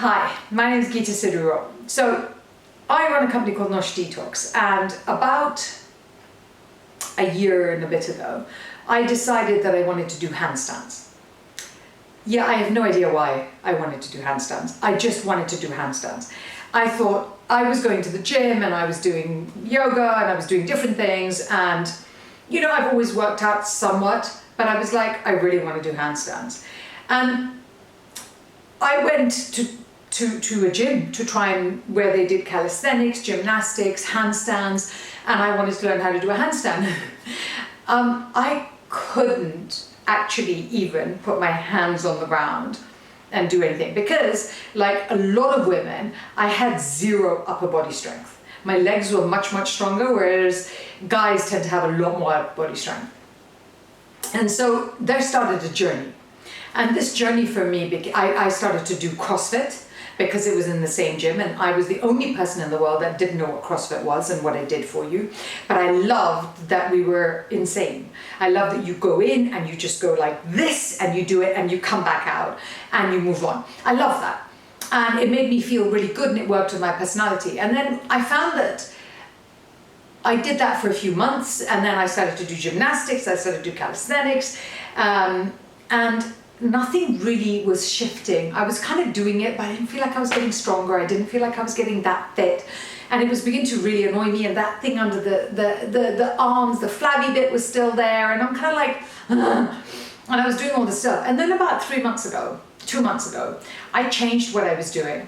Hi, my name is Geeta Sidhu-Robb. So I run a company called Nosh Detox, and about a year and a bit ago, I decided that I wanted to do handstands. Yeah, I have no idea why I wanted to do handstands. I just wanted to do handstands. I thought I was going to the gym and I was doing yoga and I was doing different things, and I've always worked out somewhat, but I was like, I really want to do handstands. And I went to a gym to try and where they did calisthenics, gymnastics, handstands, and I wanted to learn how to do a handstand. I couldn't actually even put my hands on the ground and do anything because, like a lot of women, I had zero upper body strength. My legs were much stronger, whereas guys tend to have a lot more upper body strength. And so there started a journey. And this journey for me, I started to do CrossFit because it was in the same gym, and I was the only person in the world that didn't know what CrossFit was and what it did for you. But I loved that we were insane. I loved that you go in and you just go like this and you do it and you come back out and you move on. I love that. And it made me feel really good and it worked with my personality. And then I found that I did that for a few months, and then I started to do gymnastics, I started to do calisthenics, and nothing really was shifting. I was kind of doing it, but I didn't feel like I was getting stronger. I didn't feel like I was getting that fit. And it was beginning to really annoy me, and that thing under the arms, the flabby bit was still there, and I'm kind of like, ugh. And I was doing all this stuff. And then about 2 months ago, I changed what I was doing.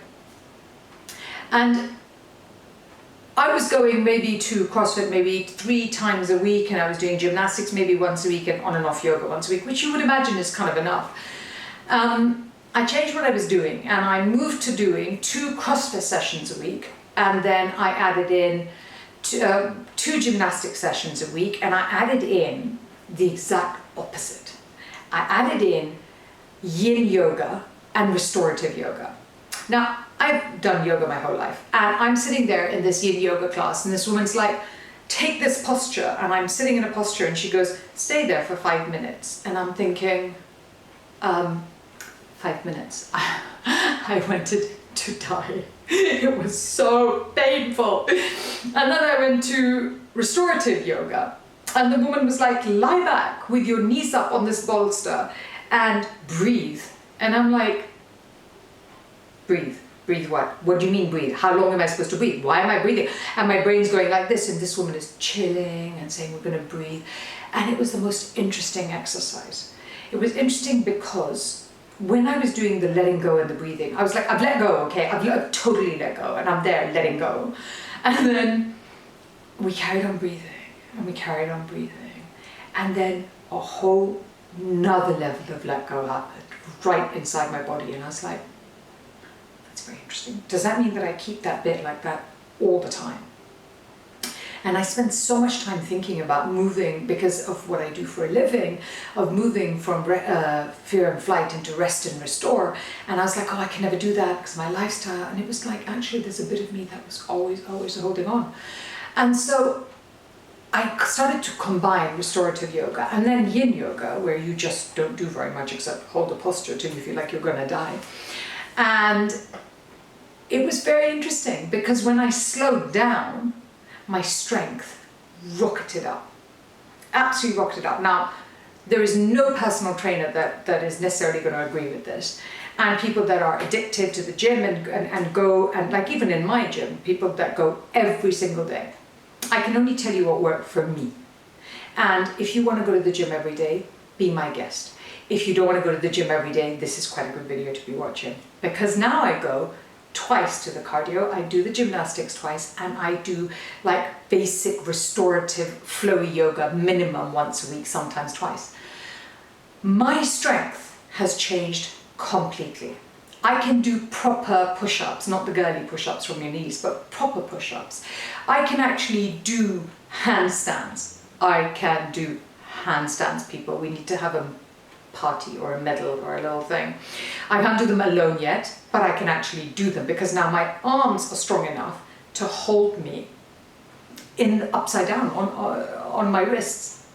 And I was going maybe to CrossFit maybe 3 times a week, and I was doing gymnastics maybe once a week and on and off yoga once a week, which you would imagine is kind of enough. I changed what I was doing, and I moved to doing 2 CrossFit sessions a week, and then I added in 2 gymnastic sessions a week, and I added in the exact opposite. I added in yin yoga and restorative yoga. Now, I've done yoga my whole life, and I'm sitting there in this yin yoga class, and this woman's like, take this posture, and I'm sitting in a posture, and she goes, stay there for 5 minutes. And I'm thinking, 5 minutes. I wanted to die. It was so painful. And then I went to restorative yoga, and the woman was like, lie back with your knees up on this bolster and breathe. And I'm like, breathe. Breathe what? What do you mean breathe? How long am I supposed to breathe? Why am I breathing? And my brain's going like this, and this woman is chilling and saying, we're going to breathe. And it was the most interesting exercise. It was interesting because when I was doing the letting go and the breathing, I was like, I've let go, okay? I've totally let go, and I'm there letting go. And then we carried on breathing, and we carried on breathing. And then a whole nother level of let go happened right inside my body. And I was like, that's very interesting. Does that mean that I keep that bit like that all the time? And I spend so much time thinking about moving, because of what I do for a living, of moving from fear and flight into rest and restore. And I was like, oh, I can never do that because of my lifestyle. And it was like, actually, there's a bit of me that was always holding on. And so I started to combine restorative yoga and then yin yoga, where you just don't do very much except hold the posture till you feel like you're going to die. And it was very interesting because when I slowed down, my strength rocketed up, absolutely rocketed up. Now, there is no personal trainer that is necessarily going to agree with this. And people that are addicted to the gym and go, and like even in my gym, people that go every single day. I can only tell you what worked for me. And if you want to go to the gym every day, be my guest. If you don't want to go to the gym every day, this is quite a good video to be watching. Because now I go twice to the cardio, I do the gymnastics twice, and I do like basic restorative flowy yoga minimum once a week, sometimes twice. My strength has changed completely. I can do proper push-ups, not the girly push-ups from your knees, but proper push-ups. I can actually do handstands. I can do handstands, people. We need to have a party or a medal or a little thing. I can't do them alone yet, but I can actually do them because now my arms are strong enough to hold me in upside down on my wrists.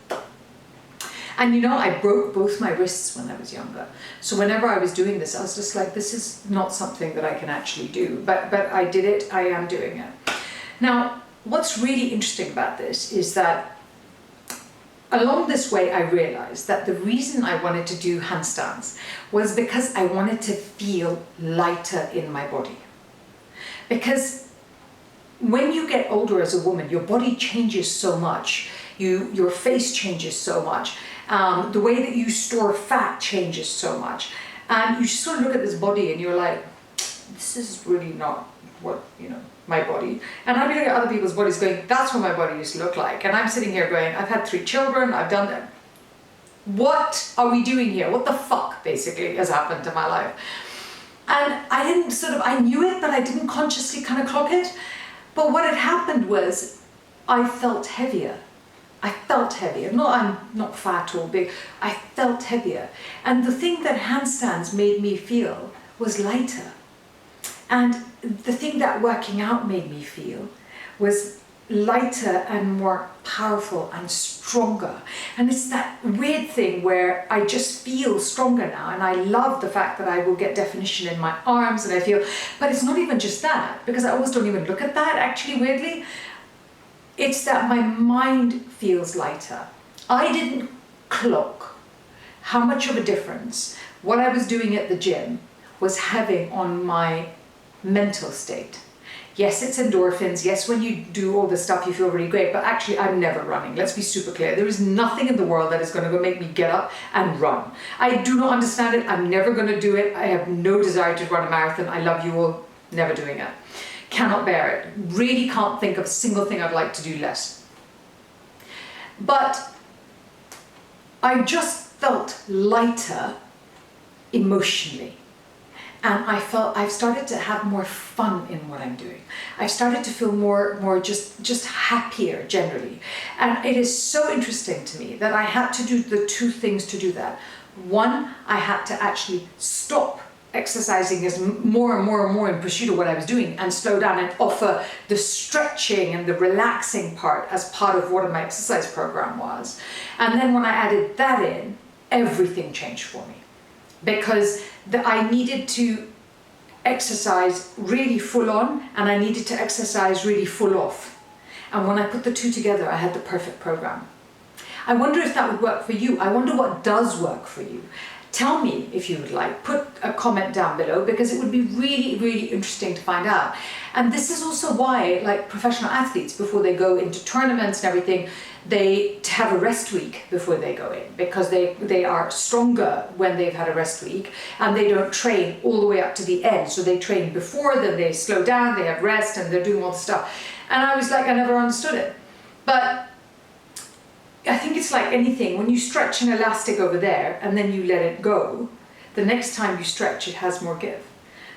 And you know, I broke both my wrists when I was younger. So whenever I was doing this, I was just like, this is not something that I can actually do. But I did it, I am doing it. Now, what's really interesting about this is that along this way, I realized that the reason I wanted to do handstands was because I wanted to feel lighter in my body. Because when you get older as a woman, your body changes so much. Your face changes so much. The way that you store fat changes so much. And you just sort of look at this body and you're like, this is really not what, my body. And I'd be looking at other people's bodies going, that's what my body used to look like. And I'm sitting here going, I've had 3 children, I've done that. What are we doing here? What the fuck, basically, has happened to my life? And I knew it, but I didn't consciously kind of clock it. But what had happened was, I felt heavier. I felt heavier. I'm not fat or big. I felt heavier. And the thing that handstands made me feel was lighter. And the thing that working out made me feel was lighter and more powerful and stronger. And it's that weird thing where I just feel stronger now, and I love the fact that I will get definition in my arms, and I feel, but it's not even just that, because I always don't even look at that, actually, weirdly. It's that my mind feels lighter. I didn't clock how much of a difference what I was doing at the gym was having on my mental state. Yes, it's endorphins. Yes, when you do all this stuff, you feel really great. But actually, I'm never running. Let's be super clear. There is nothing in the world that is going to make me get up and run. I do not understand it. I'm never going to do it. I have no desire to run a marathon. I love you all. Never doing it. Cannot bear it. Really can't think of a single thing I'd like to do less. But I just felt lighter emotionally. And I felt I've started to have more fun in what I'm doing. I've started to feel more just happier generally. And it is so interesting to me that I had to do the 2 things to do that. One, I had to actually stop exercising as more and more in pursuit of what I was doing, and slow down and offer the stretching and the relaxing part as part of what my exercise program was. And then when I added that in, everything changed for me. Because I needed to exercise really full on, and I needed to exercise really full off. And when I put the 2 together, I had the perfect program. I wonder if that would work for you. I wonder what does work for you. Tell me if you would like. Put a comment down below, because it would be really, really interesting to find out. And this is also why, like professional athletes, before they go into tournaments and everything, they have a rest week before they go in, because they are stronger when they've had a rest week, and they don't train all the way up to the end. So they train before, then they slow down, they have rest, and they're doing all the stuff. And I was like, I never understood it. But I think it's like anything. When you stretch an elastic over there and then you let it go, the next time you stretch, it has more give.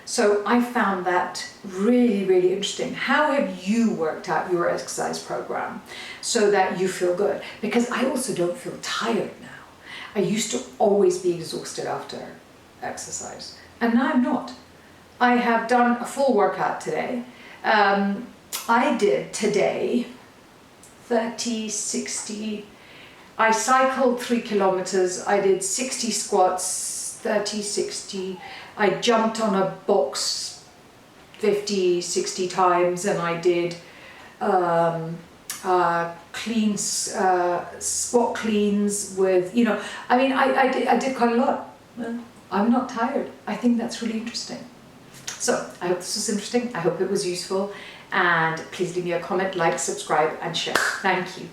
So I found that really, really interesting. How have you worked out your exercise program so that you feel good? Because I also don't feel tired now. I used to always be exhausted after exercise, and now I'm not. I have done a full workout today. I did today 30, 60, I cycled 3 kilometers, I did 60 squats, 30, 60, I jumped on a box 50, 60 times, and I did squat cleans with, I did quite a lot. I'm not tired. I think that's really interesting. So I hope this was interesting. I hope it was useful. And please leave me a comment, like, subscribe, and share. Thank you.